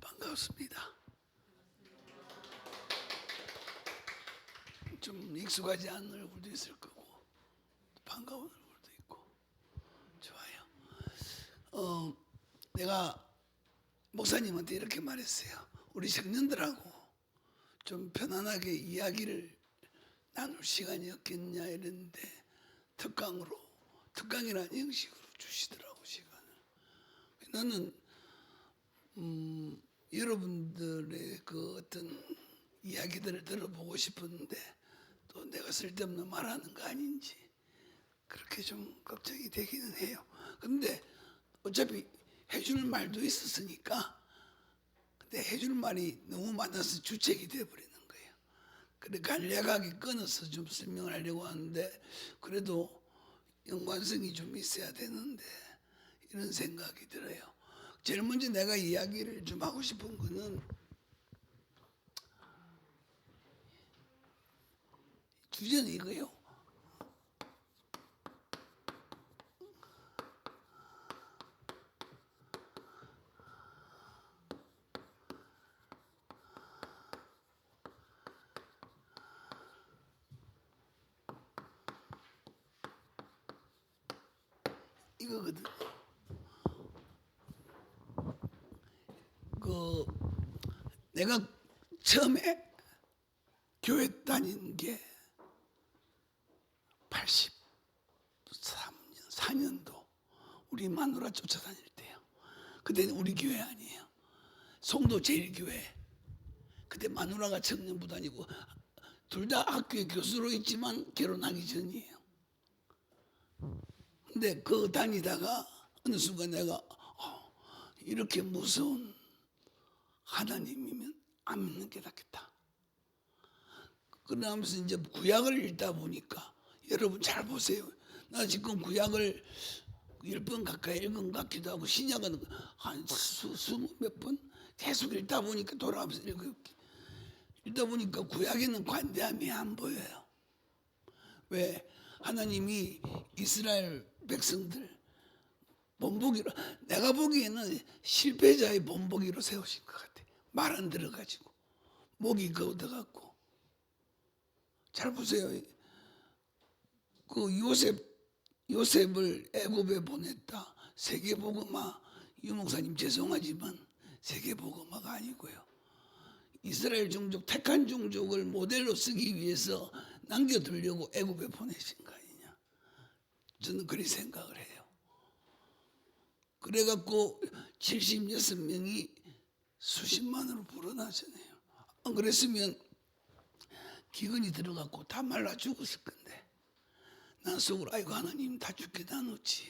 반갑습니다. 좀 익숙하지 않은 얼굴도 있을 거고 반가운 얼굴도 있고 좋아요. 내가 목사님한테 이렇게 말했어요. 우리 청년들하고 좀 편안하게 이야기를 나눌 시간이 없겠냐 이랬는데 특강이라는 형식으로 주시더라고 시간을. 나는 여러분들의 그 어떤 이야기들을 들어보고 싶었는데 또 내가 쓸데없는 말하는 거 아닌지 그렇게 좀 걱정이 되기는 해요. 근데 어차피 해줄 말도 있었으니까 근데 해줄 말이 너무 많아서 주책이 돼버리는 거예요. 그래 간략하게 끊어서 좀 설명을 하려고 하는데 그래도 연관성이 좀 있어야 되는데 이런 생각이 들어요. 제일 먼저 내가 이야기를 좀 하고 싶은 거는 주제는 이거예요. 이거거든. 내가 처음에 교회 다닌 게 83년, 4년도 우리 마누라 쫓아다닐 때요. 그때는 우리 교회 아니에요. 송도 제일교회. 그때 마누라가 청년부 다니고 둘 다 학교에 교수로 있지만 결혼하기 전이에요. 근데 그거 다니다가 어느 순간 내가 이렇게 무서운 하나님이면 안 믿는 게 낫겠다. 그러면서 이제 구약을 읽다 보니까 여러분 잘 보세요. 나 지금 구약을 10번 가까이 읽은 것 같기도 하고 신약은 한 몇 번 계속 읽다 보니까 돌아가면서 읽다 보니까 구약에는 관대함이 안 보여요. 왜? 하나님이 이스라엘 백성들 본보기로 내가 보기에는 실패자의 본보기로 세우신 것 같아. 말 안 들어가지고 목이 거둬갖고. 잘 보세요. 그 요셉을 애굽에 보냈다. 세계복음화. 유목사님 죄송하지만 세계복음화가 아니고요. 이스라엘 종족 택한 종족을 모델로 쓰기 위해서 남겨두려고 애굽에 보내신 거 아니냐. 저는 그렇게 생각을 해요. 그래갖고 76명이 수십만으로 불어나잖아요. 안 그랬으면 기근이 들어갔고 다 말라 죽었을 건데 난 속으로 아이고 하나님 다 죽게 놔놓지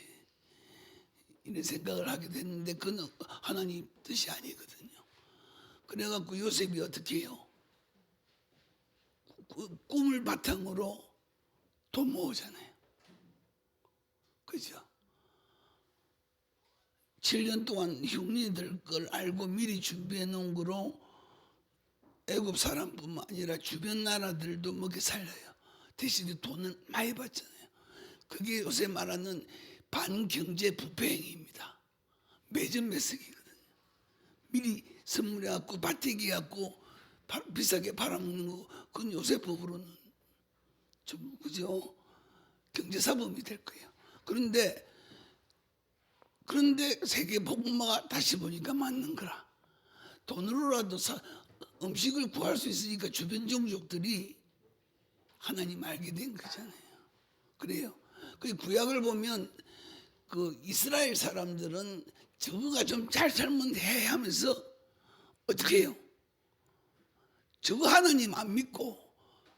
이런 생각을 하게 됐는데 그건 하나님 뜻이 아니거든요. 그래갖고 요셉이 어떻게 해요? 꿈을 바탕으로 돈 모으잖아요. 그죠? 7년 동안 흉년이 될 걸 알고 미리 준비해 놓은 거로 애굽 사람뿐만 아니라 주변 나라들도 먹여 살려요. 대신에 돈을 많이 받잖아요. 그게 요새 말하는 반경제 부패 행위입니다. 매점매석이거든요. 미리 선물해갖고 바태기해갖고 비싸게 팔아먹는 거 그건 요새 법으로는 좀 그죠? 경제사범이 될 거예요. 그런데 세계 복음화가 다시 보니까 맞는 거라. 돈으로라도 음식을 구할 수 있으니까 주변 종족들이 하나님 알게 된 거잖아요. 그래요. 그 구약을 보면 그 이스라엘 사람들은 저거가 좀 잘 살면 해 하면서 어떻게 해요? 저거 하나님 안 믿고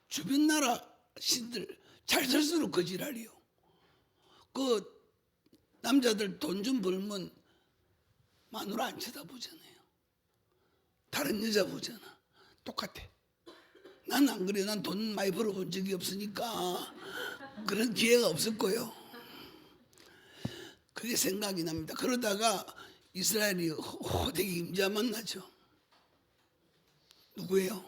주변 나라 신들 잘 살수록 거지랄이요. 그 남자들 돈 좀 벌면 마누라 안 쳐다보잖아요. 다른 여자 보잖아. 똑같아. 난 안 그래. 난 돈 많이 벌어본 적이 없으니까 그런 기회가 없을 거예요. 그게 생각이 납니다. 그러다가 이스라엘이 호되게 임자 만나죠. 누구예요?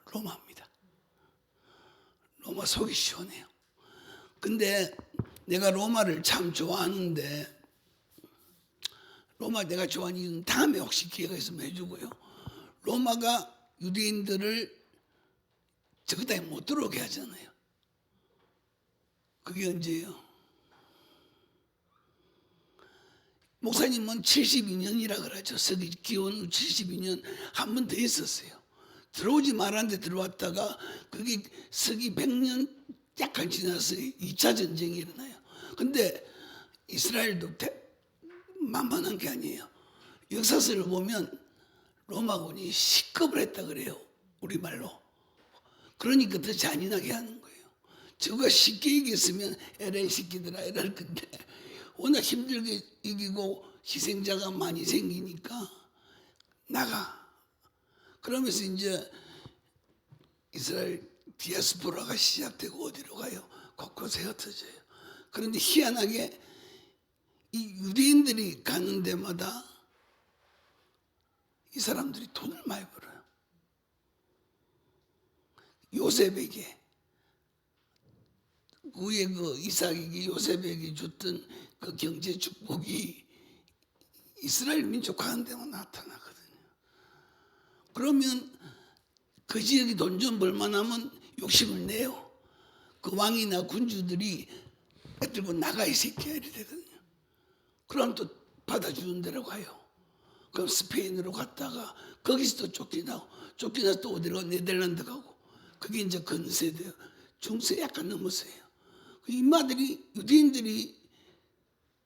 로마입니다. 로마 속이 시원해요. 근데 내가 로마를 참 좋아하는데 로마 내가 좋아하는 이유는 다음에 혹시 기회가 있으면 해주고요. 로마가 유대인들을 저 땅에 못 들어오게 하잖아요. 그게 언제예요? 목사님은 72년이라 그러죠. 서기 기원 72년 한 번 더 있었어요. 들어오지 말았는데 들어왔다가 그게 서기 100년 약간 지나서 2차 전쟁이 일어나요. 근데 이스라엘도 만만한 게 아니에요. 역사서를 보면 로마군이 식겁을 했다 그래요. 우리말로. 그러니까 더 잔인하게 하는 거예요. 저가 쉽게 이겼으면 LA 시키더라 이럴 건데 워낙 힘들게 이기고 희생자가 많이 생기니까 나가. 그러면서 이제 이스라엘 디아스포라가 시작되고 어디로 가요? 곳곳에 흩어져요. 그런데 희한하게 이 유대인들이 가는 데마다 이 사람들이 돈을 많이 벌어요. 요셉에게 위에 그 이삭에게 요셉에게 줬던 그 경제 축복이 이스라엘 민족 가는 데만 나타나거든요. 그러면 그 지역이 돈 좀 벌만하면 욕심을 내요. 그 왕이나 군주들이 들고 나가 이 새끼야 이래 되거든요. 그럼 또 받아주는 데로 가요. 그럼 스페인으로 갔다가 거기서 또 쫓겨나서 또 어디로 네덜란드 가고 그게 이제 근세대요. 중세 약간 넘었어요. 그 인마들이 유대인들이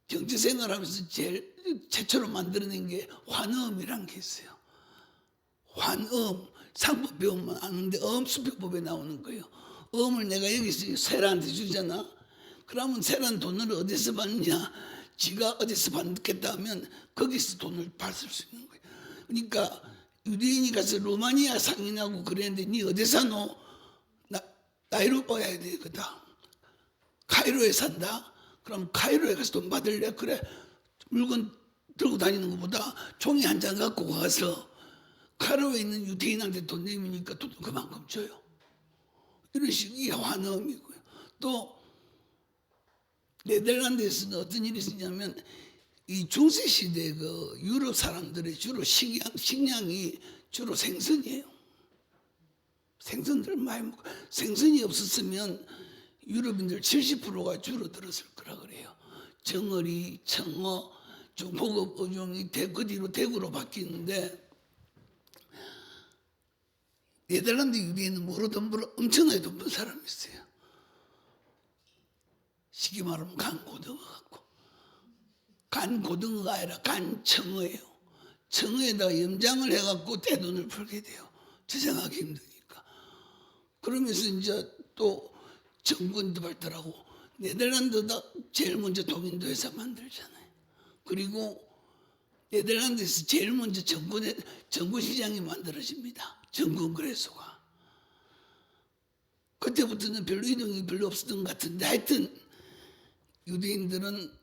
경제생활하면서 제일 최초로 만들어낸 게 환음이란 게 있어요. 환음 상법 배우면 아는데 수표법에 나오는 거예요. 음을 내가 여기서 세라한테 주잖아. 그러면 세라는 돈을 어디서 받느냐? 지가 어디서 받겠다 하면 거기서 돈을 받을 수 있는 거예요. 그러니까 유대인이 가서 로마니아 상인하고 그랬는데 니 어디 사노? 나이로 봐야 되거든. 카이로에 산다? 그럼 카이로에 가서 돈 받을래? 그래. 물건 들고 다니는 것보다 종이 한 장 갖고 가서 카이로에 있는 유대인한테 돈 내미니까 돈 그만큼 줘요. 이런 식이 환음이고요. 또 네덜란드에서는 어떤 일이 있었냐면 이 중세 시대 그 유럽 사람들의 주로 식량이 주로 생선이에요. 생선들 많이 먹고 생선이 없었으면 유럽인들 70%가 줄어들었을 거라 그래요. 정어리, 청어, 중고급 어종이 그 뒤로 대구로 바뀌는데 네덜란드 유대인은 뭐로 돈 벌어? 엄청나게 돈 버는 사람이 있어요. 쉽게 말하면 간고등어 같고 간고등어가 아니라 간청어예요. 청어에다가 염장을 해갖고 떼돈을 벌게 돼요. 저장하기 힘드니까. 그러면서 이제 또 정권도 발달하고 네덜란드가 제일 먼저 동인도 회사 만들잖아요. 그리고 네덜란드에서 제일 먼저 정권 시장이 만들어집니다. 정권 거래소가. 그때부터는 별로 이동이 별로 없었던 것 같은데 하여튼 유대인들은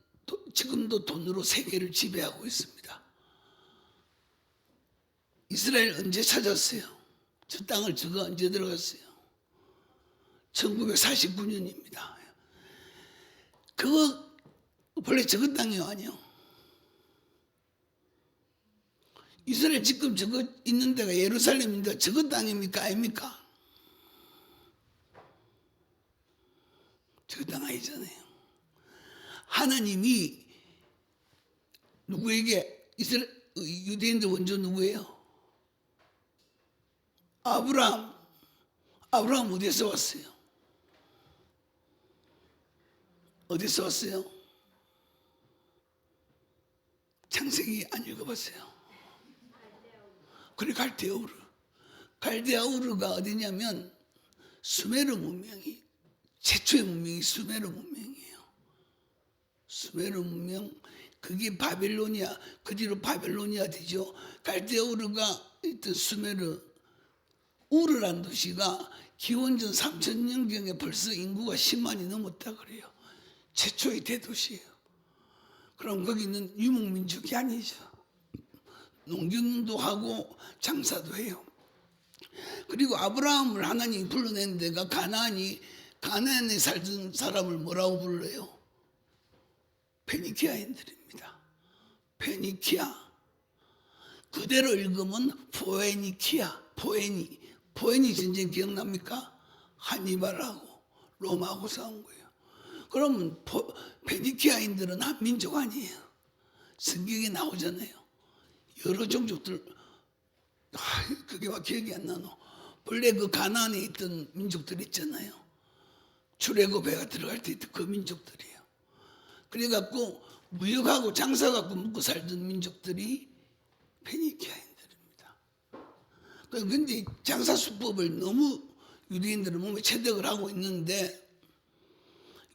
지금도 돈으로 세계를 지배하고 있습니다. 이스라엘 언제 찾았어요? 저 땅을 저거 언제 들어갔어요? 1949년입니다. 그거 원래 저거 땅이요 아니요? 이스라엘 지금 저거 있는 데가 예루살렘인데 저거 땅입니까 아닙니까? 저거 땅 아니잖아요. 하나님이 누구에게 유대인들 원조 누구예요? 아브라함 어디서 왔어요? 어디서 왔어요? 창세기 안 읽어봤어요? 그래 갈대아 우르가 어디냐면 수메르 문명이 최초의 문명이 수메르 문명이에요. 수메르 문명 그게 바빌로니아 그 뒤로 바빌로니아 되죠. 갈대아 우르가 있던 수메르 우르란 도시가 기원전 3000년경에 벌써 인구가 10만이 넘었다 그래요. 최초의 대도시예요. 그럼 거기는 유목민족이 아니죠. 농경도 하고 장사도 해요. 그리고 아브라함을 하나님이 불러낸 데가 가나안에 살던 사람을 뭐라고 불러요? 페니키아인들입니다. 페니키아. 그대로 읽으면 포에니키아. 포에니 전쟁 기억납니까? 한니발하고 로마하고 싸운 거예요. 그러면 페니키아인들은 한민족 아니에요. 성경에 나오잖아요. 여러 종족들, 그게 막 기억이 안 나노. 원래 그 가나안에 있던 민족들 있잖아요. 출애굽해가 들어갈 때 있던 그 민족들이에요. 그래갖고 무역하고 장사갖고 먹고 살던 민족들이 페니키아인들입니다. 그런데 장사 수법을 너무 유대인들은 몸에 체득을 하고 있는데,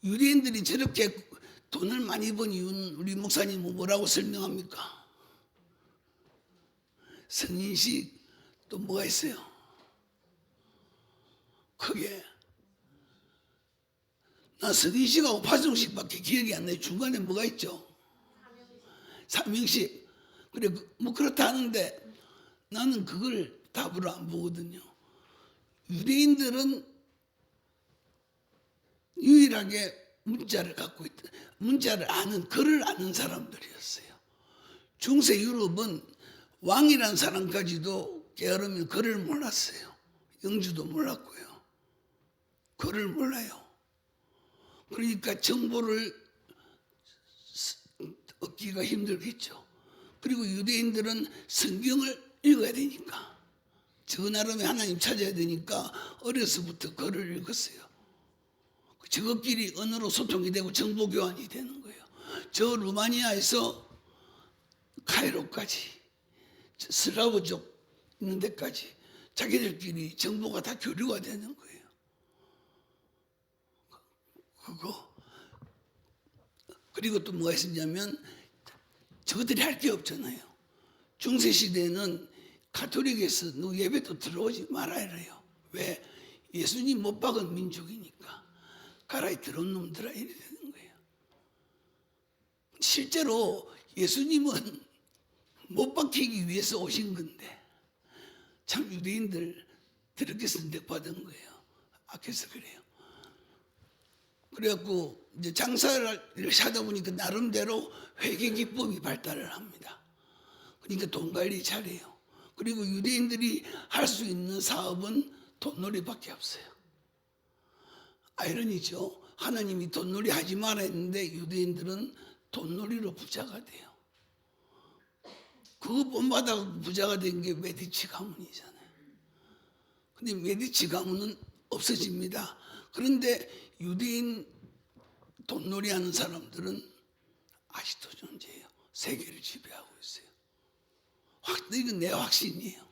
유대인들이 저렇게 돈을 많이 번 이유는 우리 목사님은 뭐라고 설명합니까? 성인식 또 뭐가 있어요? 크게 나 성인식하고 파송식밖에 기억이 안 나요. 중간에 뭐가 있죠? 삼형식. 그래 뭐 그렇다 하는데 나는 그걸 답으로 안 보거든요. 유대인들은 유일하게 문자를 갖고 있다. 문자를 아는, 글을 아는 사람들이었어요. 중세 유럽은 왕이란 사람까지도 게으르면 글을 몰랐어요. 영주도 몰랐고요. 글을 몰라요. 그러니까 정보를 얻기가 힘들겠죠. 그리고 유대인들은 성경을 읽어야 되니까, 저 나름의 하나님 찾아야 되니까 어려서부터 글을 읽었어요. 저것끼리 언어로 소통이 되고 정보 교환이 되는 거예요. 저 루마니아에서 카이로까지, 슬라브족 있는 데까지 자기들끼리 정보가 다 교류가 되는 거예요. 그거. 그리고 또 뭐가 있었냐면 저것들이 할 게 없잖아요. 중세시대에는 가톨릭에서 누구 예배도 들어오지 말아야 해요. 왜? 예수님 못 박은 민족이니까. 가라이 들어온 놈들아 이래 되는 거예요. 실제로 예수님은 못 박히기 위해서 오신 건데 참 유대인들 그렇게 선택받은 거예요. 악해서 그래요. 그래갖고 이제 장사를 하다 보니까 나름대로 회계 기법이 발달을 합니다. 그러니까 돈 관리 잘해요. 그리고 유대인들이 할 수 있는 사업은 돈놀이밖에 없어요. 아이러니죠. 하나님이 돈놀이 하지 마라 했는데 유대인들은 돈놀이로 부자가 돼요. 그거 본받아 부자가 된 게 메디치 가문이잖아요. 근데 메디치 가문은 없어집니다. 그런데 유대인 돈놀이 하는 사람들은 아직도 존재해요. 세계를 지배하고 있어요. 이건 내 확신이에요.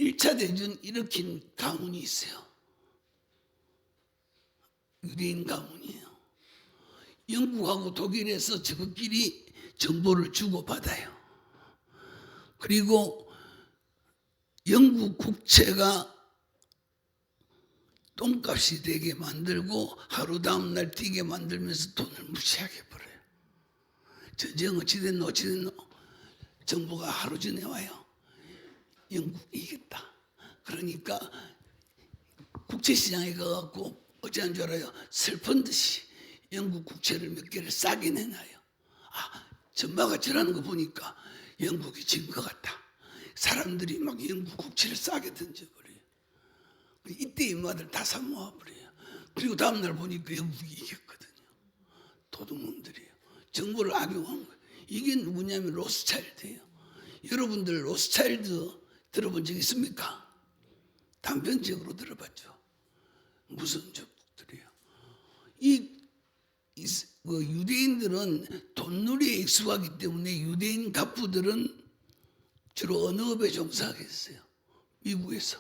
1차 대전 일으킨 가문이 있어요. 유대인 가문이에요. 영국하고 독일에서 저것끼리 정보를 주고받아요. 그리고 영국 국채가 똥값이 되게 만들고 하루 다음 날 뛰게 만들면서 돈을 무시하게 벌어요. 전쟁 어찌됐노 정보가 하루 전에 와요. 영국 이겼다. 그러니까 국채시장에 가갖고 어찌한 줄 알아요? 슬픈 듯이 영국 국채를 몇 개를 싸게 내놔요. 전마가 저라는 거 보니까 영국이 진 것 같다. 사람들이 막 영국 국채를 싸게 던져버려요. 이때 인마들 다 사모아버려요. 그리고 다음날 보니까 영국이 이겼거든요. 도둑놈들이에요. 정보를 악용한 거예요. 이게 누구냐면 로스차일드예요. 여러분들 로스차일드 들어본 적 있습니까? 단편적으로 들어봤죠. 무슨 적들이에요. 유대인들은 돈놀이에 익숙하기 때문에 유대인 갑부들은 주로 어느 업에 종사하겠어요? 미국에서.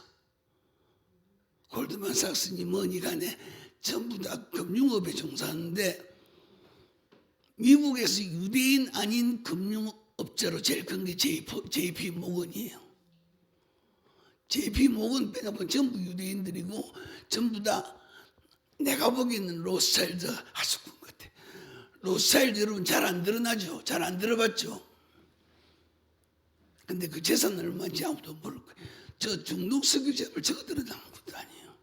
골드만삭스니 뭐니 간에 전부 다 금융업에 종사하는데 미국에서 유대인 아닌 금융업자로 제일 큰 게 JP 모건이에요. JP 모건 빼놓고 전부 유대인들이고 전부 다 내가 보기에는 로스차일드 하숙군 같아. 로스차일드 여러분 잘 안 드러나죠? 잘 안 들어봤죠? 근데 그 재산 얼마인지 아무도 모를 거예요. 저 중동 석유재벌 저것들은 아무것도 아니에요.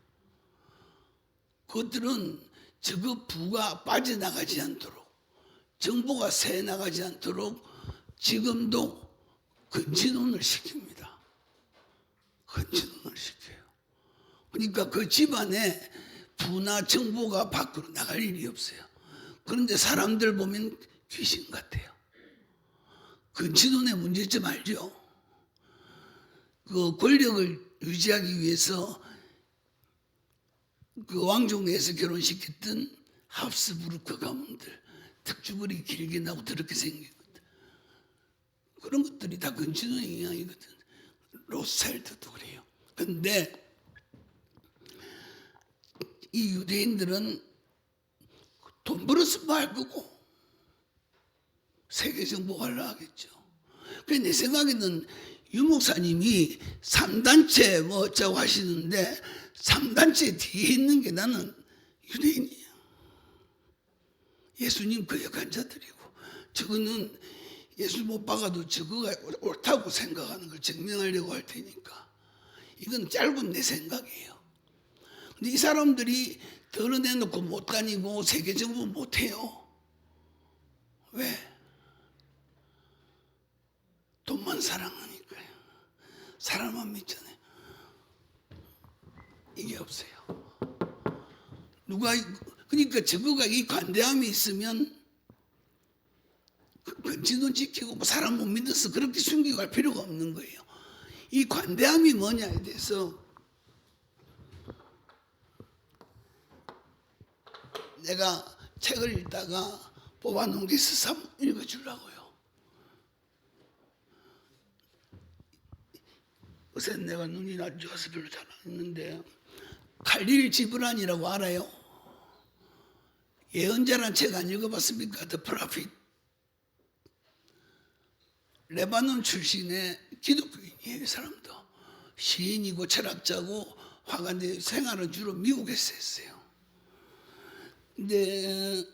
그것들은 저거 부가 빠져나가지 않도록 정보가 새 나가지 않도록 지금도 근친혼을 시킵니다. 근친혼을 시켜요. 그러니까 그 집안에 부나 정보가 밖으로 나갈 일이 없어요. 그런데 사람들 보면 귀신 같아요. 근친혼의 문제점 알죠? 그 권력을 유지하기 위해서 그 왕족내에서 결혼시켰던 합스부르크 가문들, 특주벌이 길게 나고 더럽게 생긴 것들, 그런 것들이 다 근친혼의 영향이거든. 로스차일드도 그래요. 근데 이 유대인들은 돈 벌어서 뭐 할 거고 세계 정복하려 하겠죠. 그래서 내 생각에는 유 목사님이 3단체 뭐 어쩌고 하시는데 3단체 뒤에 있는 게 나는 유대인이에요. 예수님 거역한 자들이고, 저거는 예수 못 박아도 저거가 옳다고 생각하는 걸 증명하려고 할 테니까 이건 짧은 내 생각이에요. 근데 이 사람들이 드러내놓고 못 다니고 세계 정복 못 해요. 왜? 돈만 사랑하니까요. 사람만 믿잖아요. 이게 없어요. 그러니까 저거가 이 관대함이 있으면 근친혼 지키고 뭐 사람 못 믿어서 그렇게 숨기고 갈 필요가 없는 거예요. 이 관대함이 뭐냐에 대해서 내가 책을 읽다가 뽑아놓은 게 있어서 한번 읽어주려고요. 요새 내가 눈이 안 좋아서 별로 잘 안 읽는데, 칼릴 지브란이라고 알아요? 예언자란 책 안 읽어봤습니까? The Prophet. 레바논 출신의 기독교인이에요. 이 사람도 시인이고 철학자고 화가인데 생활은 주로 미국에서 했어요. 근데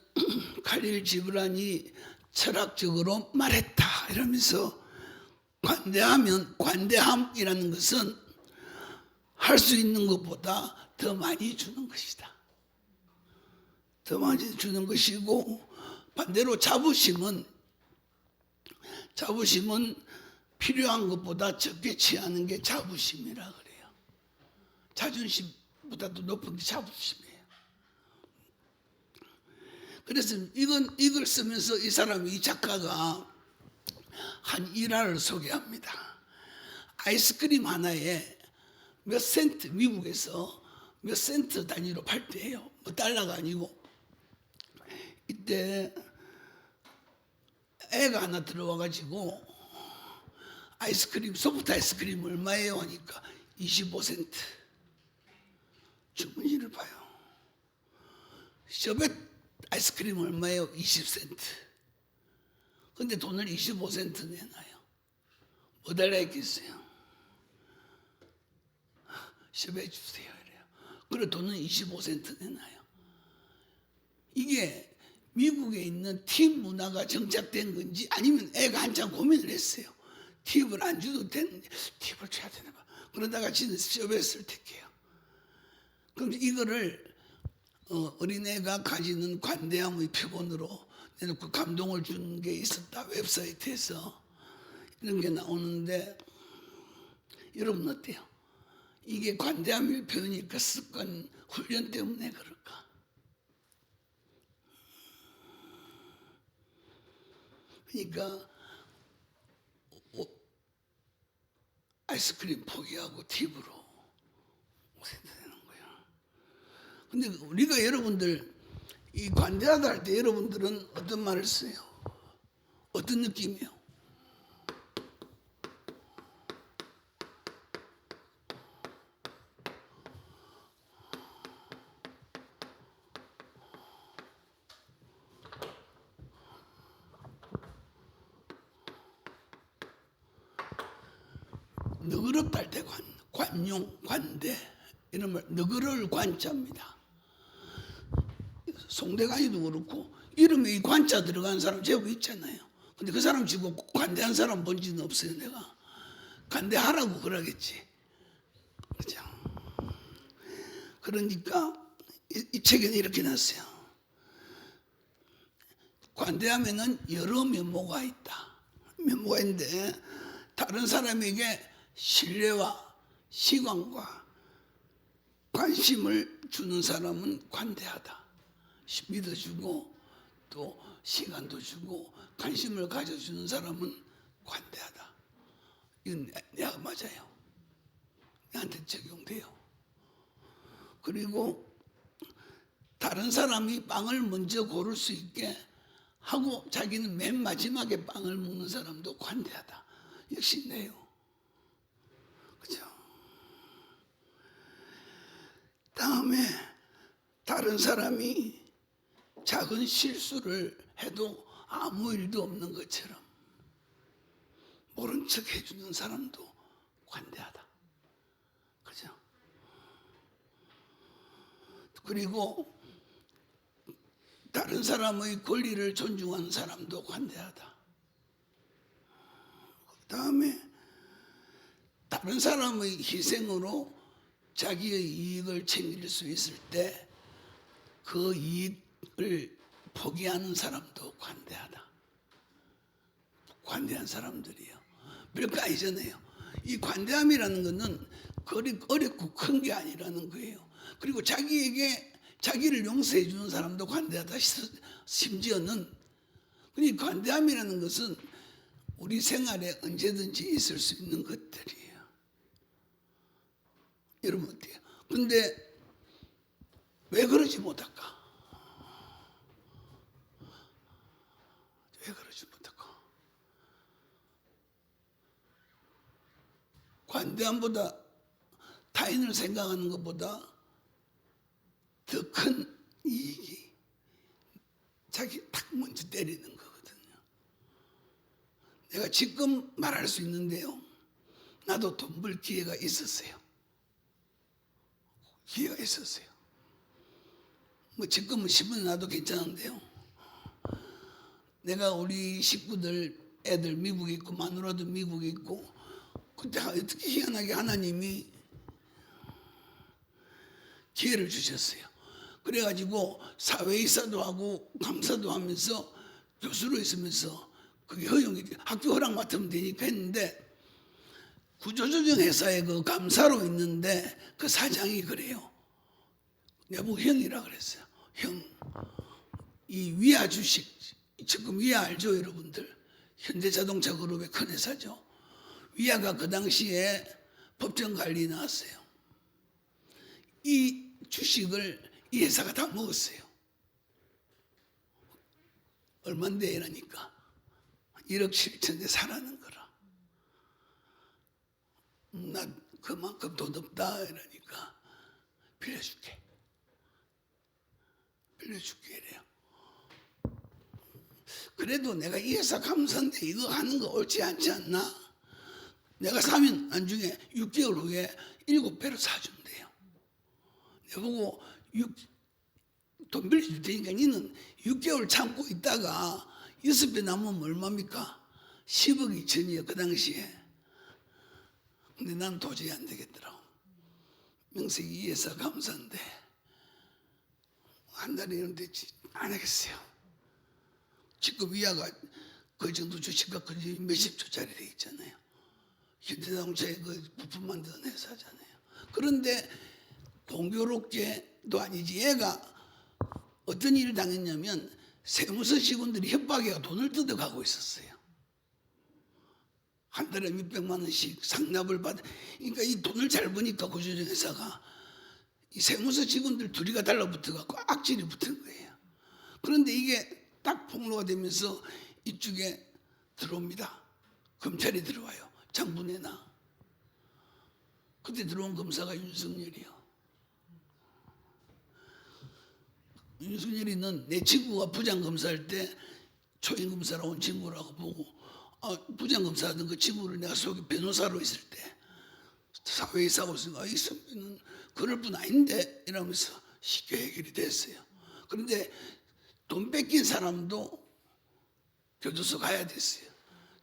칼릴 지브란이 철학적으로 말했다 이러면서 관대함이라는 것은 할 수 있는 것보다 더 많이 주는 것이다. 더 많이 주는 것이고, 반대로 자부심은 필요한 것보다 적게 취하는 게 자부심이라 그래요. 자존심보다도 높은 게 자부심이에요. 그래서 이걸 쓰면서 이 작가가 한 일화를 소개합니다. 아이스크림 하나에 몇 센트, 미국에서 몇 센트 단위로 팔 때예요. 뭐 달러가 아니고. 이때 애가 하나 들어와가지고 소프트 아이스크림 얼마예요 하니까 25센트 주머니를 봐요. 셔벳 아이스크림 얼마예요? 20센트. 근데 돈을 25센트 내놔요. 뭐 달라 했겠어요? 셔벳 주세요 이래요. 그래 돈은 25센트 내놔요. 이게 미국에 있는 팁 문화가 정착된 건지 아니면 애가 한참 고민을 했어요. 팁을 안 줘도 되는데 팁을 줘야 되나 봐. 그러다가 지는 셔벳을 택해요. 그럼 이거를 어린애가 가지는 관대함의 표본으로 내놓고 감동을 주는 게 있었다. 웹사이트에서 이런 게 나오는데, 여러분 어때요? 이게 관대함의 표현일까? 습관, 훈련 때문에 그럴까? 그러니까 아이스크림 포기하고 팁으로 되는 거야. 근데 우리가 여러분들 이 관대하다 할 때 여러분들은 어떤 말을 써요? 어떤 느낌이요? 너그럽다 할 때 관용, 관대 이런 말, 너그러울 관자입니다. 송대관이도 그렇고 이름에 이 관자 들어간 사람 제법 있잖아요. 근데 그 사람 치고 관대한 사람 본 적은 없어요. 내가 관대하라고 그러겠지. 그죠? 그러니까 이 책에는 이렇게 났어요. 관대하면은 여러 면모가 있다. 면모가 있는데 다른 사람에게 신뢰와 시간과 관심을 주는 사람은 관대하다. 믿어주고 또 시간도 주고 관심을 가져주는 사람은 관대하다. 이건 내가 맞아요. 나한테 적용돼요. 그리고 다른 사람이 빵을 먼저 고를 수 있게 하고 자기는 맨 마지막에 빵을 먹는 사람도 관대하다. 역시 네요. 그죠? 다음에 다른 사람이 작은 실수를 해도 아무 일도 없는 것처럼 모른 척 해주는 사람도 관대하다. 그죠? 그리고 다른 사람의 권리를 존중하는 사람도 관대하다. 그 다음에 다른 사람의 희생으로 자기의 이익을 챙길 수 있을 때 그 이익을 포기하는 사람도 관대하다. 관대한 사람들이요. 별거 아니잖아요. 이 관대함이라는 것은 어렵고 큰 게 아니라는 거예요. 그리고 자기를 용서해 주는 사람도 관대하다. 심지어는 그러니까 관대함이라는 것은 우리 생활에 언제든지 있을 수 있는 것들이에요. 여러분 어때요? 근데 왜 그러지 못할까? 왜 그러지 못할까? 관대함보다 타인을 생각하는 것보다 더 큰 이익이 자기 딱 먼저 때리는 거거든요. 내가 지금 말할 수 있는데요. 나도 돈 벌 기회가 있었어요. 기회가 있었어요. 뭐 지금은 10분 나도 괜찮은데요. 내가 우리 식구들 애들 미국에 있고 마누라도 미국에 있고 그때 어떻게 희한하게 하나님이 기회를 주셨어요. 그래가지고 사회이사도 하고 감사도 하면서 교수로 있으면서 그게 허용이 학교 허락 맡으면 되니까 했는데 구조조정 회사에 그 감사로 있는데 그 사장이 그래요. 내보고 형이라 그랬어요. 형, 이 위아 주식 지금 위아 알죠 여러분들? 현대자동차 그룹의 큰 회사죠. 위아가 그 당시에 법정 관리 나왔어요. 이 주식을 이 회사가 다 먹었어요. 얼마인데 이러니까 1억 7천에 사라는 거라. 나 그만큼 돈 없다 이러니까 빌려줄게 이래요. 그래도 내가 이 회사 감사인데 이거 하는 거 옳지 않지 않나? 내가 사면 나중에 6개월 후에 7배로 사준대요. 내보고 돈 빌려줄 테니까 니는 6개월 참고 있다가 6배 남으면 얼마입니까? 10억 2천이요 그 당시에. 근데 난 도저히 안 되겠더라고. 명색이 이 회사 감사인데 한 달에 이런 됐지 안 하겠어요. 지금 위아가 그 정도 주식가 거의 몇십 조짜리 돼 있잖아요. 현대자동차에 그 부품 만드는 회사잖아요. 그런데 공교롭게도 아니지 얘가 어떤 일을 당했냐면 세무서 직원들이 협박해가 돈을 뜯어가고 있었어요. 한 달에 몇백만 원씩 상납을 받아. 그러니까 이 돈을 잘 버니까 구조조정 회사가 이 세무서 직원들 둘이가 달라붙어갖고 악질이 붙은 거예요. 그런데 이게 딱 폭로가 되면서 이쪽에 들어옵니다. 검찰이 들어와요. 장부 내놔. 그때 들어온 검사가 윤석열이요. 윤석열이는 내 친구가 부장검사할 때 초임검사라고 온 친구라고 보고 부장검사 하던 그 친구를 내가 속에 변호사로 있을 때 사회이사하고 있으니까 이 선배는 그럴 뿐 아닌데 이러면서 쉽게 해결이 됐어요. 그런데 돈 뺏긴 사람도 교도소 가야 됐어요.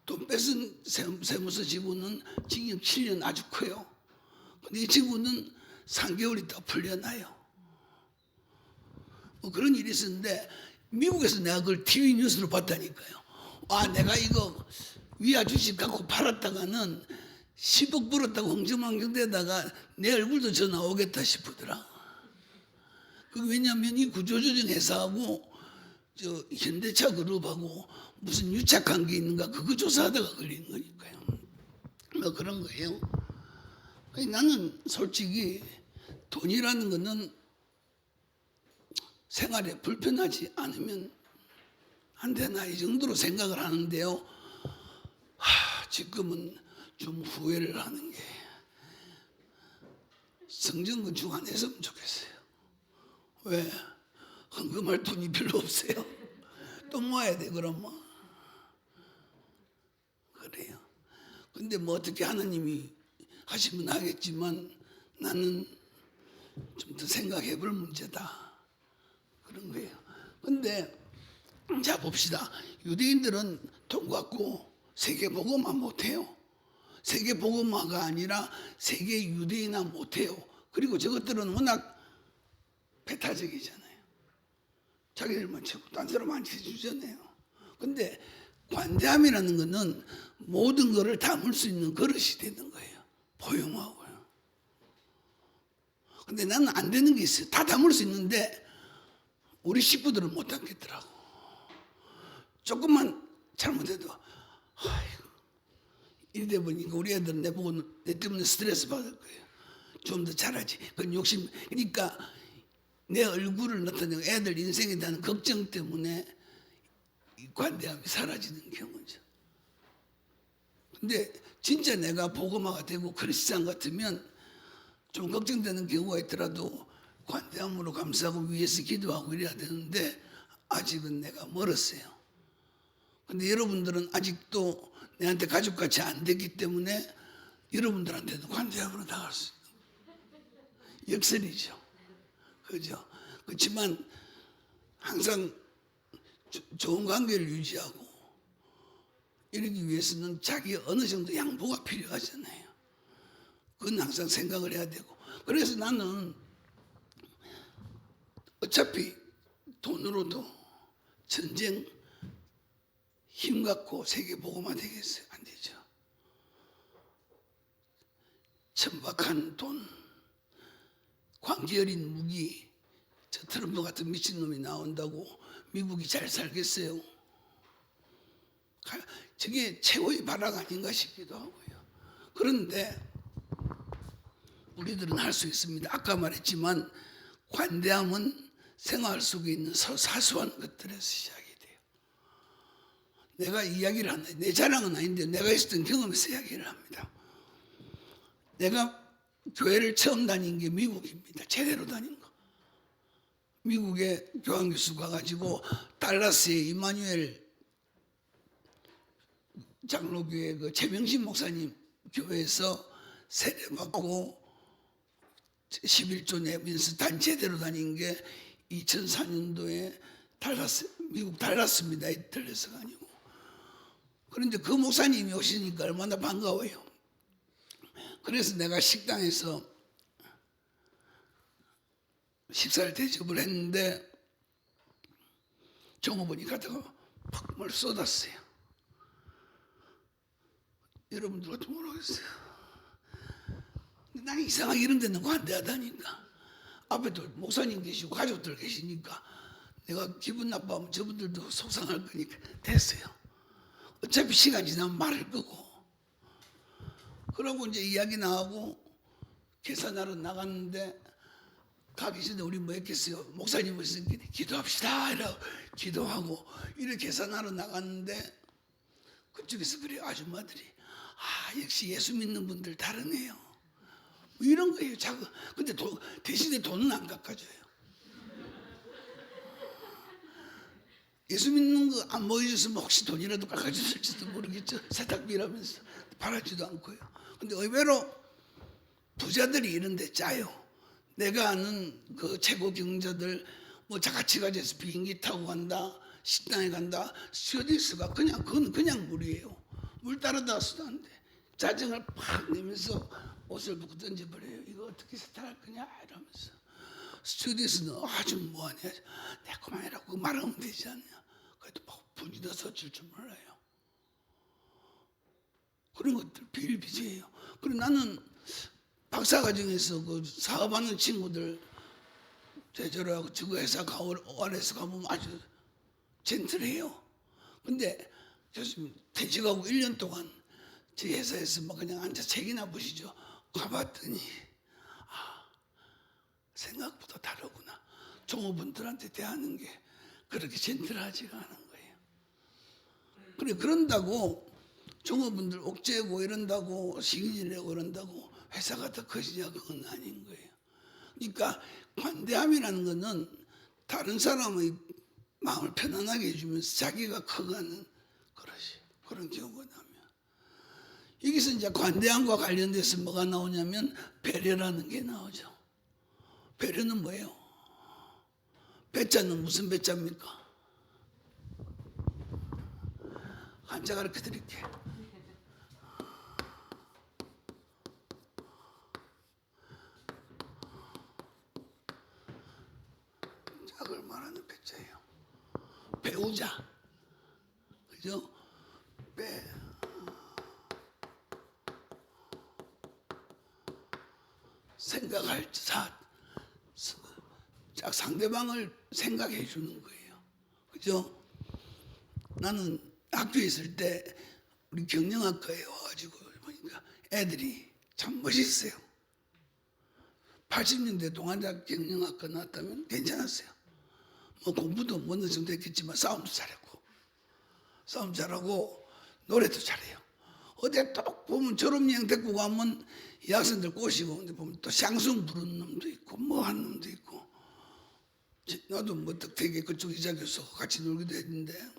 돈 뺏은 세무서 직원은 징역 7년 아주 커요. 근데 이 친구는 3개월 있다 풀려나요. 뭐 그런 일이 있었는데 미국에서 내가 그걸 TV 뉴스로 봤다니까요. 아, 내가 이거 위아 주식 갖고 팔았다가는 10억 벌었다고 홍정만 경대에다가 내 얼굴도 전화 오겠다 싶더라. 왜냐하면 이 구조조정 회사하고 저 현대차 그룹하고 무슨 유착 관계 있는가 그거 조사하다가 걸린 거니까요. 뭐 그런 거예요. 나는 솔직히 돈이라는 거는 생활에 불편하지 않으면 안 되나 이 정도로 생각을 하는데요. 지금은 좀 후회를 하는 게 성전건축 안 했으면 좋겠어요. 왜? 헌금할 돈이 별로 없어요. 또 모아야 돼 그러면. 그래요. 근데 뭐 어떻게 하나님이 하시면 하겠지만 나는 좀 더 생각해 볼 문제다. 그런 거예요. 근데 자 봅시다. 유대인들은 돈 갖고 세계복음화 못해요. 세계복음화가 아니라 세계 유대인화 못해요. 그리고 저것들은 워낙 배타적이잖아요. 자기들만 채고 딴 사람 안 채주잖아요. 근데 관대함이라는 거는 모든 것을 담을 수 있는 그릇이 되는 거예요. 포용하고요. 근데 나는 안 되는 게 있어요. 다 담을 수 있는데 우리 식구들은 못 담겠더라고. 조금만 잘못해도 아이고 이래 보니까 우리 애들은 내 때문에 스트레스 받을 거예요. 좀 더 잘하지. 그건 욕심. 그러니까 내 얼굴을 나타내고 애들 인생에 대한 걱정 때문에 이 관대함이 사라지는 경우죠. 근데 진짜 내가 복음화가 되고 크리스찬 같으면 좀 걱정되는 경우가 있더라도 관대함으로 감사하고 위에서 기도하고 이래야 되는데 아직은 내가 멀었어요. 근데 여러분들은 아직도 내한테 가족같이 안 됐기 때문에 여러분들한테도 관대함으로 나갈 수 있는 역설이죠. 그죠? 그렇지만 항상 좋은 관계를 유지하고 이러기 위해서는 자기 어느 정도 양보가 필요하잖아요. 그건 항상 생각을 해야 되고. 그래서 나는 어차피 돈으로도 전쟁 힘 갖고 세계 복음화 되겠어요? 안 되죠. 천박한 돈, 광기 어린 무기, 저 트럼프 같은 미친놈이 나온다고 미국이 잘 살겠어요? 저게 최고의 발악 아닌가 싶기도 하고요. 그런데 우리들은 할 수 있습니다. 아까 말했지만 관대함은 생활 속에 있는 사소한 것들에서 시작이 돼요. 내가 이야기를 한다. 내 자랑은 아닌데 내가 있었던 경험에서 이야기를 합니다. 내가 교회를 처음 다닌 게 미국입니다. 제대로 다닌 거. 미국에 교환교수 가가지고 달라스의 이마누엘 장로교회 그 최명신 목사님 교회에서 세례받고 11조 내면서 단체대로 다닌 게 2004년도에 미국 달라스입니다. 이틀에서가 아니고. 그런데 그 목사님이 오시니까 얼마나 반가워요. 그래서 내가 식당에서 식사를 대접을 했는데 종업원이 가다가 팍 뭘 쏟았어요. 여러분들 같으면 모르겠어요. 나는 이상하게 이런 데는 관대하다니까. 앞에도 목사님 계시고 가족들 계시니까 내가 기분 나빠하면 저분들도 속상할 거니까 됐어요. 어차피 시간 지나면 말할 거고. 그러고 이제 이야기 나가고 계산하러 나갔는데 가기 전에 우리 뭐 했겠어요? 목사님을 쓰니까 기도합시다 이러고 기도하고 이렇게 계산하러 나갔는데 그쪽에서 그래 아줌마들이 역시 예수 믿는 분들 다르네요. 뭐 이런 거예요. 근데 대신에 돈은 안 깎아줘요. 예수 믿는 거 안 보여줬으면 혹시 돈이라도 깎아줬을지도 모르겠죠. 세탁비라면서 바라지도 않고요. 근데 의외로 부자들이 이런 데 짜요. 내가 아는 그 최고 경자들 뭐 같이 가져서 비행기 타고 간다, 식당에 간다, 스튜어디스가 그건 그냥 물이에요. 물 따라다 쓰도 안 돼. 짜증을 팍 내면서 옷을 벗고 던져버려요. 이거 어떻게 세탁할 거냐 이러면서. 스튜디오스는 아주 뭐하냐, 내 그만이라고 말하면 되지 않냐. 그래도 막 분위기가 서질 줄 몰라요. 그런 것들 비일비재해요. 그리고 나는 박사과정에서 그 사업하는 친구들 제자로하고 지구 회사 OR에서 가보면 아주 젠틀해요. 근데 교수님 퇴직하고 1년 동안 제 회사에서 막 그냥 앉아 책이나 보시죠. 가봤더니 생각보다 다르구나. 종업원들한테 대하는 게 그렇게 젠틀하지가 않은 거예요. 그래 그런다고 종업원들 옥죄고 이런다고 시기질 내고 이런다고 회사가 더 커지냐 그건 아닌 거예요. 그러니까 관대함이라는 것은 다른 사람의 마음을 편안하게 해주면서 자기가 커가는 그런 경우가 나면 여기서 이제 관대함과 관련돼서 뭐가 나오냐면 배려라는 게 나오죠. 배려는 뭐예요? 배자는 무슨 배자입니까? 한자 가르쳐 드릴게요. 짝을 말하는 배자예요. 배우자. 그죠? 생각할 짝 상대방을 생각해 주는 거예요. 그죠? 나는 학교에 있을 때 우리 경영학과에 와가지고 보니까 애들이 참 멋있어요. 80년대 동아대학 경영학과 나왔다면 괜찮았어요. 뭐 공부도 뭐 어느 정도 했겠지만 싸움도 잘하고 노래도 잘해요. 어디 또 보면 졸업여행 데리고 가면 이 학생들 꼬시고 근데 보면 또 샹송 부르는 놈도 있고 뭐 하는 놈도 있고 나도 뭐 되게 그쪽 이자 교수 같이 놀기도 했는데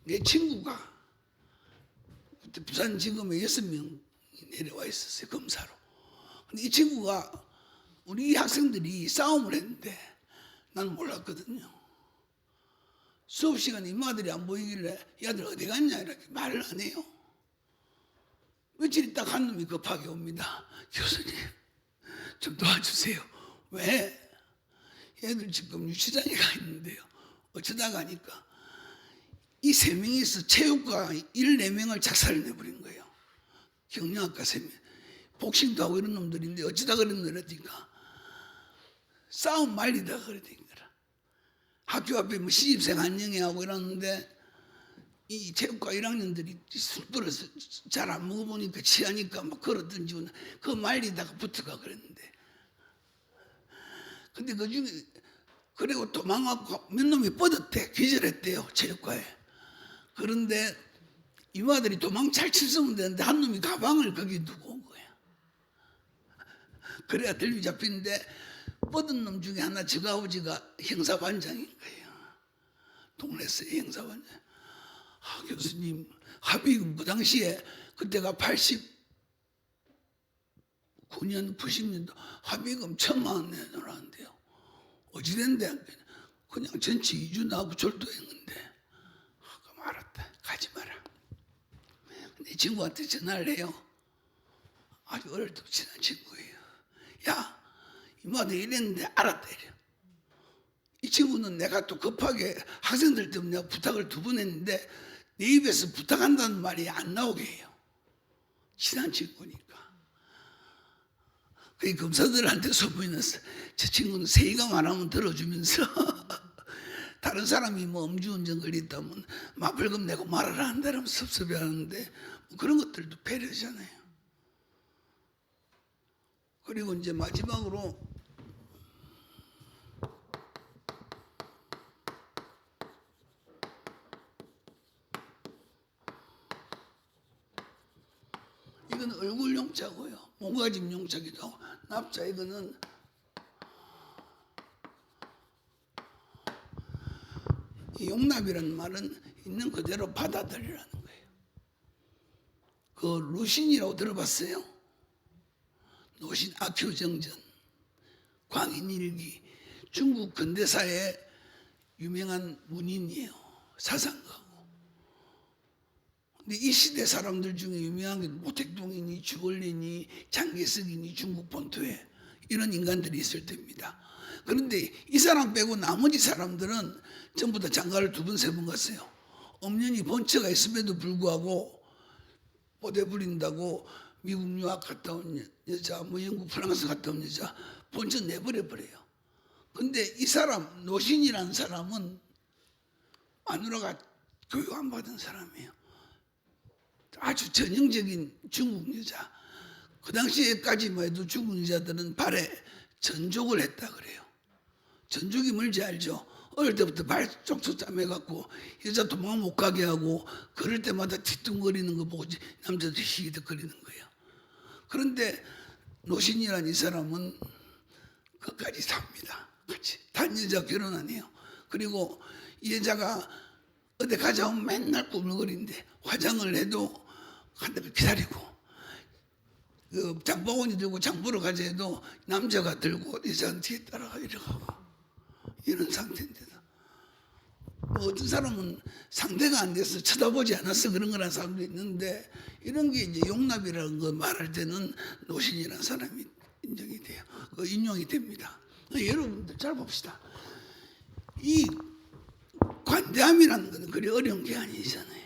내 친구가 그때 부산지검에 6명이 내려와 있었어요. 검사로. 근데 이 친구가 우리 학생들이 싸움을 했는데 나는 몰랐거든요. 수업 시간에 이마들이 안 보이길래 야들 어디 갔냐 이렇게 말을 안 해요. 며칠 있다가 한 놈이 급하게 옵니다. 교수님 좀 도와주세요. 왜? 얘들 지금 유치장에 가 있는데요. 어쩌다 가니까 이 3명이서 체육과 4명을 작살을 내버린 거예요. 경영학과 3명. 복싱도 하고 이런 놈들인데 어쩌다 그랬느라니까 싸움 말리다가 그랬던 거라. 학교 앞에 뭐 시집생 안녕해하고 이러는데 이 체육과 1학년들이 술 들어서 잘 안 먹어보니까 취하니까 막 걸어던지고 그거 말리다가 붙어가 그랬는데 근데 그 중에 그리고 도망가고 몇 놈이 뻗었대. 기절했대요. 체육과에. 그런데 이마들이 도망 잘 쳤으면 되는데 한 놈이 가방을 거기 두고 온 거야. 그래야 들비 잡히는데 뻗은 놈 중에 하나 저 아버지가 형사반장인 거예요. 동네에서 형사반장. 교수님 합의금 그 당시에 그때가 89년 90년도 합의금 1,000만 원 내놓으라는데요. 어찌된데 그냥 전체 2주 나하고 절도했는데 그럼 알았다. 가지 마라. 근데 이 친구한테 전화를 해요. 아주 어릴 때부터 친한 친구예요. 야 이마도 이랬는데 알았다 이래요. 이 친구는 내가 또 급하게 학생들 때문에 내가 부탁을 2번 했는데 내 입에서 부탁한다는 말이 안 나오게 해요. 친한 친구니까. 그 검사들한테 소문이 났어. 저 친구는 세희가 말하면 들어주면서 다른 사람이 뭐 음주운전 걸렸다면 마블금 내고 말하라 한다면 섭섭해하는데 뭐 그런 것들도 배려잖아요. 그리고 이제 마지막으로 이거는 얼굴 용자고요. 몸가짐 용자기도 하고 납자 이거는 이 용납이라는 말은 있는 그대로 받아들이라는 거예요. 그 루신이라고 들어봤어요? 노신 아큐정전 광인일기 중국 근대사의 유명한 문인이에요. 사상가고 근데 이 시대 사람들 중에 유명한 게 모택동이니 주얼리니 장개석이니 중국 본토에 이런 인간들이 있을 때입니다. 그런데 이 사람 빼고 나머지 사람들은 전부 다 장가를 2번, 3번 갔어요. 엄연히 본처가 있음에도 불구하고 뽀대 부린다고 미국 유학 갔다 온 여자, 뭐 영국 프랑스 갔다 온 여자 본처 내버려버려요. 근데 이 사람 노신이라는 사람은 마누라가 교육 안 받은 사람이에요. 아주 전형적인 중국 여자. 그 당시에까지만 해도 중국 여자들은 발에 전족을 했다 그래요. 전족이 뭔지 알죠? 어릴 때부터 발 쪽쪽 짜매갖고 여자 도망 못 가게 하고 그럴 때마다 뒤뚱거리는 거 보고 남자들이 히득거리는 거예요. 그런데 노신이라는 이 사람은 끝까지 삽니다. 같이 단 여자 결혼 안 해요. 그리고 이 여자가 어디 가자 하면 맨날 꾸물거리는데 화장을 해도 한다고 기다리고 그 장바구니 들고 장 보러 가자 해도 남자가 들고 여자는 뒤에 따라가 이러고 이런 상태인데도 뭐 어떤 사람은 상대가 안 돼서 쳐다보지 않아서 그런 거라는 사람도 있는데 이런 게 이제 용납이라는 거 말할 때는 노신이라는 사람이 인정이 돼요. 인용이 됩니다. 여러분들 잘 봅시다. 이 관대함이라는 것은 그리 어려운 게 아니잖아요.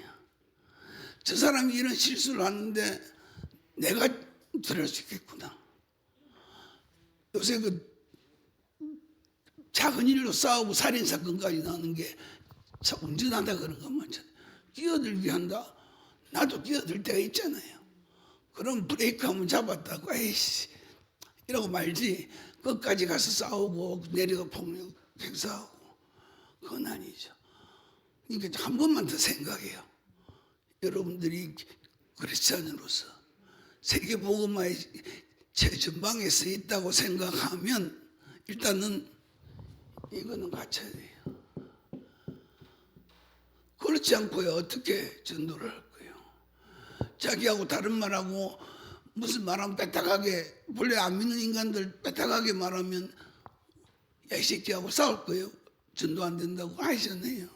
저 사람이 이런 실수를 하는데 내가 들을 수 있겠구나. 요새 그 작은 일로 싸우고 살인사건까지 나는 게 운전하다 그런 것만 끼어들게 한다. 나도 끼어들 때가 있잖아요. 그럼 브레이크 한번 잡았다고 에이씨 이러고 말지 끝까지 가서 싸우고 내려가 폭력 행사하고 그건 아니죠. 그러니까 한 번만 더 생각해요. 여러분들이 크리스찬으로서 세계복음화의 최전방에 서 있다고 생각하면 일단은 이거는 갖춰야 돼요. 그렇지 않고요 어떻게 전도를 할 거예요? 자기하고 다른 말하고 무슨 말하면 뺏다가게 본래 안 믿는 인간들 뺏다가게 말하면 야 이 새끼하고 싸울 거예요. 전도 안 된다고 아시잖아요.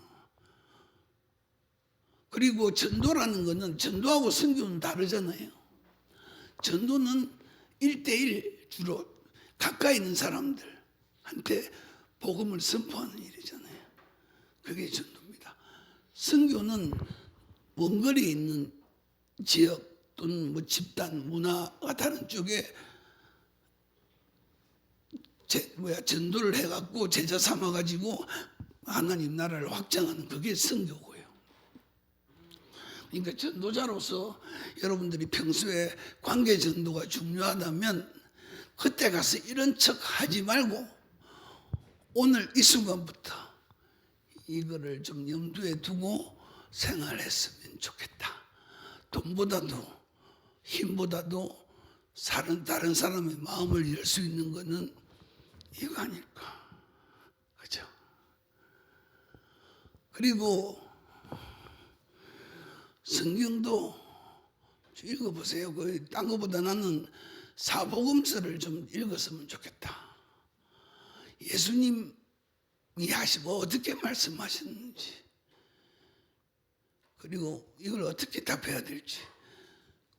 그리고 전도라는 거는 전도하고 선교는 다르잖아요. 전도는 1대1 주로 가까이 있는 사람들한테 복음을 선포하는 일이잖아요. 그게 전도입니다. 선교는 먼 거리에 있는 지역 또는 뭐 집단, 문화가 다른 쪽에 전도를 해갖고 제자 삼아가지고 하나님 나라를 확장하는 그게 선교고요. 그러니까 전도자로서 여러분들이 평소에 관계 전도가 중요하다면 그때 가서 이런 척 하지 말고 오늘 이 순간부터 이거를 좀 염두에 두고 생활했으면 좋겠다. 돈보다도 힘보다도 다른 사람의 마음을 열 수 있는 것은 이거 아닐까. 그죠? 그리고 성경도 읽어보세요. 딴 것보다 나는 사복음서를 좀 읽었으면 좋겠다. 예수님이 하시고 어떻게 말씀하셨는지 그리고 이걸 어떻게 답해야 될지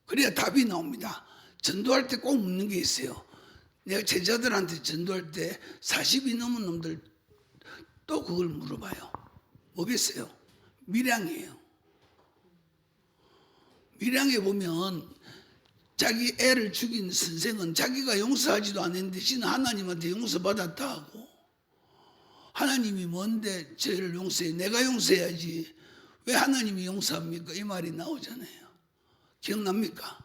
그래야 답이 나옵니다. 전도할 때 꼭 묻는 게 있어요. 내가 제자들한테 전도할 때 40이 넘은 놈들 또 그걸 물어봐요. 뭐겠어요? 밀양이에요. 밀양에 보면 자기 애를 죽인 선생은 자기가 용서하지도 않은 대신 하나님한테 용서받았다 하고 하나님이 뭔데 죄를 용서해? 내가 용서해야지. 왜 하나님이 용서합니까? 이 말이 나오잖아요. 기억납니까?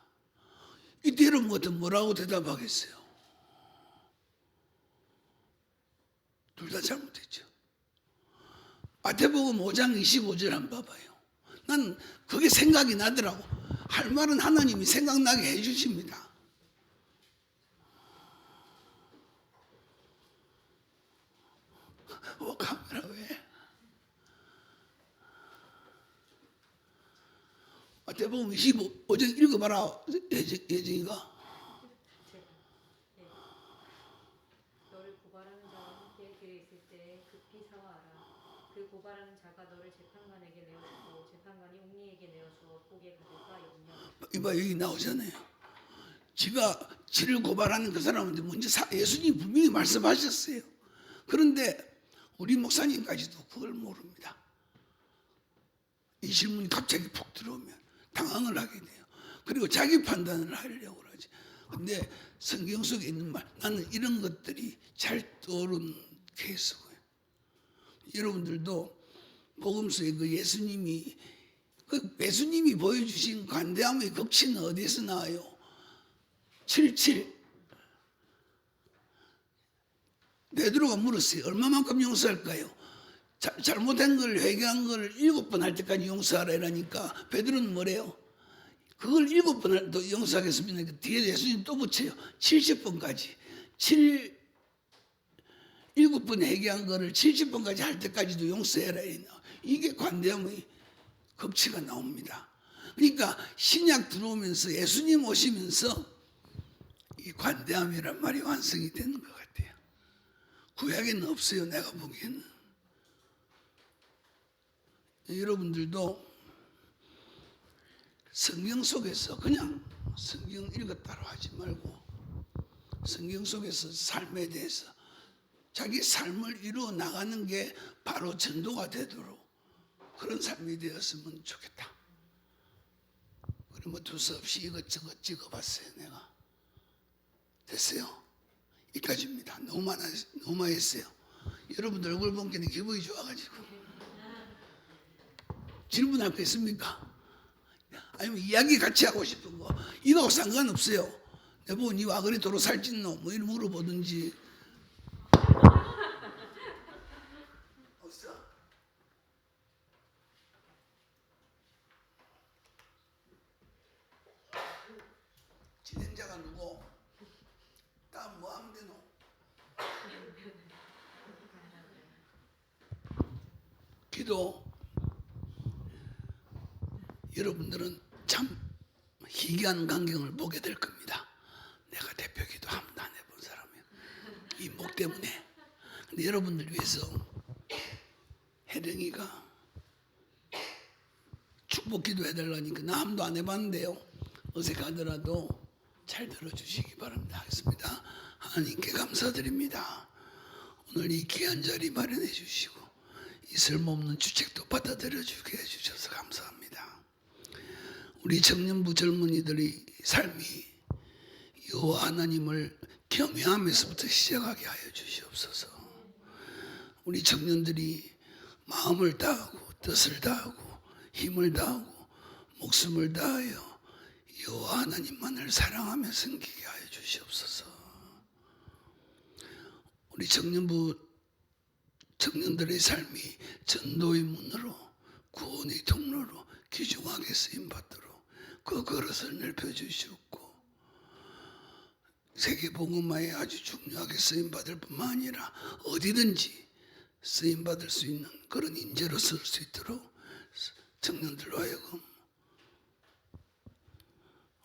이때 여러분 같은 뭐라고 대답하겠어요? 둘 다 잘못했죠. 마태복음 5장 25절 한번 봐봐요. 난 그게 생각이 나더라고. 할 말은 하나님이 생각나게 해주십니다. 카메라 왜? 마태복음 25절 읽어봐라. 예정이가. 너를 고발하는 자와 함께 길에 있을 때 급히 사와하라. 그 고발하는 자가 너를 재판관에게 내어주고 재판관이 옥리에게 내어주어 복에 받을까 여부냐. 이봐 여기 나오잖아요. 지가 지를 고발하는 그 사람한테 먼저 예수님이 분명히 말씀하셨어요. 그런데 우리 목사님까지도 그걸 모릅니다. 이 질문이 갑자기 푹 들어오면 당황을 하게 돼요. 그리고 자기 판단을 하려고 하지. 근데 성경 속에 있는 말, 나는 이런 것들이 잘 떠오르는 케이스고요. 여러분들도 복음서에 그 예수님이 보여주신 관대함의 극치는 어디에서 나와요? 77. 베드로가 물었어요. 얼마만큼 용서할까요? 잘못한 걸 회개한 걸 7번 할 때까지 용서하라 이러니까 베드로는 뭐래요? 그걸 7번 더 용서하겠습니다. 뒤에 예수님 또 붙여요. 70번까지. 7번 회개한 거를 70번까지 할 때까지도 용서해라. 이게 관대함의 극치가 나옵니다. 그러니까 신약 들어오면서 예수님 오시면서 이 관대함이란 말이 완성이 되는 것 같아요. 구약에는 없어요. 내가 보기에는. 여러분들도 성경 속에서 그냥 성경 읽었다로 하지 말고 성경 속에서 삶에 대해서 자기 삶을 이루어 나가는 게 바로 전도가 되도록 그런 삶이 되었으면 좋겠다. 그러면 두서없이 이것저것 찍어봤어요. 내가. 됐어요? 여기까지입니다. 너무 많이 했어요. 여러분들 얼굴 보니까 기분이 좋아가지고. 질문할 거 있습니까? 아니면 이야기 같이 하고 싶은 거. 이거하고 상관없어요. 내보고 니 와 그리 도로 살찐노? 뭐 이런 물어보든지. 없어? 진행자가 누구? 다음 뭐 하면 되노? 기도. 여러분들은 참 희귀한 광경을 보게 될 겁니다. 내가 대표 기도 한 번도 안 해본 사람이에요. 이 목 때문에. 근데 여러분들 위해서 혜령이가 축복 기도 해달라니까 나 한 번도 안 해봤는데요. 어색하더라도 잘 들어주시기 바랍니다. 하겠습니다. 하나님께 감사드립니다. 오늘 이 귀한 자리 마련해 주시고 이 쓸모없는 주책도 받아들여 주게 해주셔서 감사합니다. 우리 청년부 젊은이들의 삶이 여호와 하나님을 경외하면서부터 시작하게 하여 주시옵소서. 우리 청년들이 마음을 다하고 뜻을 다하고 힘을 다하고 목숨을 다하여 여호와 하나님만을 사랑하며 섬기게 하여 주시옵소서. 우리 청년들의 삶이 전도의 문으로 구원의 통로로 귀중하게 쓰임받도록 그 그릇을 넓혀주시옵고 세계복음화에 아주 중요하게 쓰임받을 뿐만 아니라 어디든지 쓰임받을 수 있는 그런 인재로 쓸 수 있도록 청년들로 하여금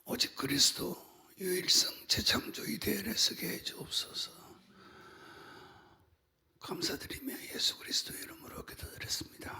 오직 그리스도 유일성 재창조의 대열에 서게 해주옵소서. 감사드리며 예수 그리스도 이름으로 기도드렸습니다.